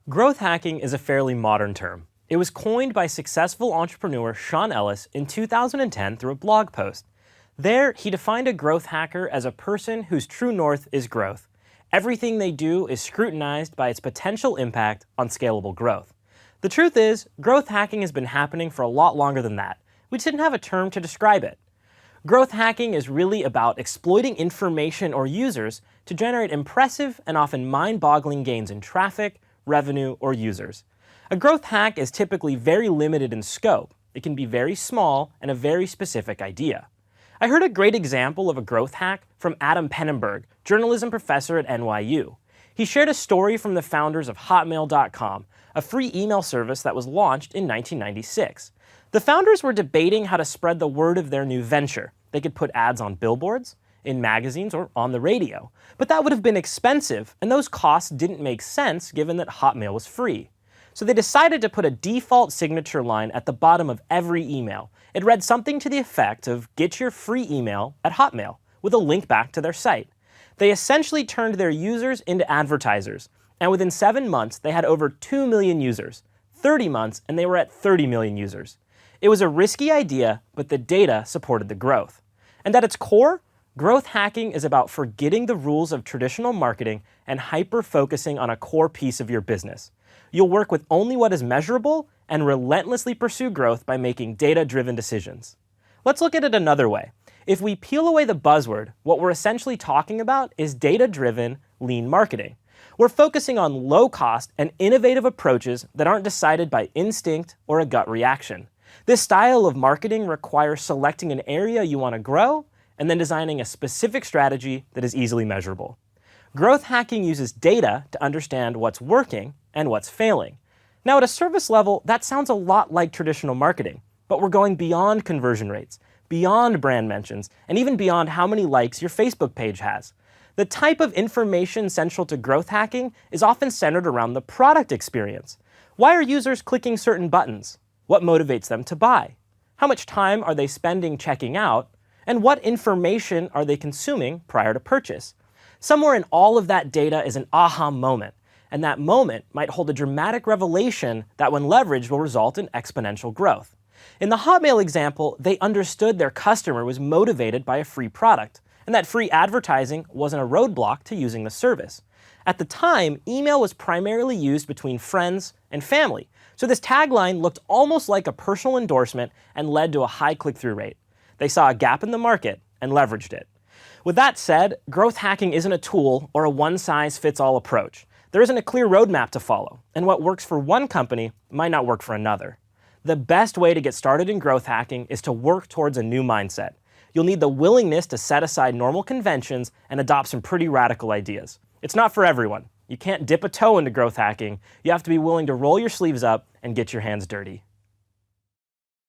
Growth hacking is a fairly modern term. It was coined by successful entrepreneur Sean Ellis in 2010 through a blog post. There, he defined a growth hacker as a person whose true north is growth. Everything they do is scrutinized by its potential impact on scalable growth. The truth is, growth hacking has been happening for a lot longer than that. We just didn't have a term to describe it. Growth hacking is really about exploiting information or users to generate impressive and often mind-boggling gains in traffic, revenue, or users. A growth hack is typically very limited in scope. It can be very small and a very specific idea. I heard a great example of a growth hack from Adam Pennenberg, journalism professor at NYU. He shared a story from the founders of Hotmail.com, a free email service that was launched in 1996. The founders were debating how to spread the word of their new venture. They could put ads on billboards, in magazines, or on the radio. But that would have been expensive, and those costs didn't make sense given that Hotmail was free. So they decided to put a default signature line at the bottom of every email. It read something to the effect of "Get your free email at Hotmail," with a link back to their site. They essentially turned their users into advertisers, and within 7 months they had over 2 million users. 30 months and they were at 30 million users. It was a risky idea, but the data supported the growth. And at its core, growth hacking is about forgetting the rules of traditional marketing and hyper-focusing on a core piece of your business. You'll work with only what is measurable and relentlessly pursue growth by making data-driven decisions. Let's look at it another way. If we peel away the buzzword, what we're essentially talking about is data-driven, lean marketing. We're focusing on low-cost and innovative approaches that aren't decided by instinct or a gut reaction. This style of marketing requires selecting an area you want to grow and then designing a specific strategy that is easily measurable. Growth hacking uses data to understand what's working and what's failing. Now, at a service level, that sounds a lot like traditional marketing, but we're going beyond conversion rates, beyond brand mentions, and even beyond how many likes your Facebook page has. The type of information central to growth hacking is often centered around the product experience. Why are users clicking certain buttons? What motivates them to buy? How much time are they spending checking out? And what information are they consuming prior to purchase? Somewhere in all of that data is an aha moment, and that moment might hold a dramatic revelation that when leveraged will result in exponential growth. In the Hotmail example, they understood their customer was motivated by a free product, and that free advertising wasn't a roadblock to using the service. At the time, email was primarily used between friends and family, so this tagline looked almost like a personal endorsement and led to a high click-through rate. They saw a gap in the market and leveraged it. With that said, growth hacking isn't a tool or a one-size-fits-all approach. There isn't a clear roadmap to follow, and what works for one company might not work for another. The best way to get started in growth hacking is to work towards a new mindset. You'll need the willingness to set aside normal conventions and adopt some pretty radical ideas. It's not for everyone. You can't dip a toe into growth hacking. You have to be willing to roll your sleeves up and get your hands dirty.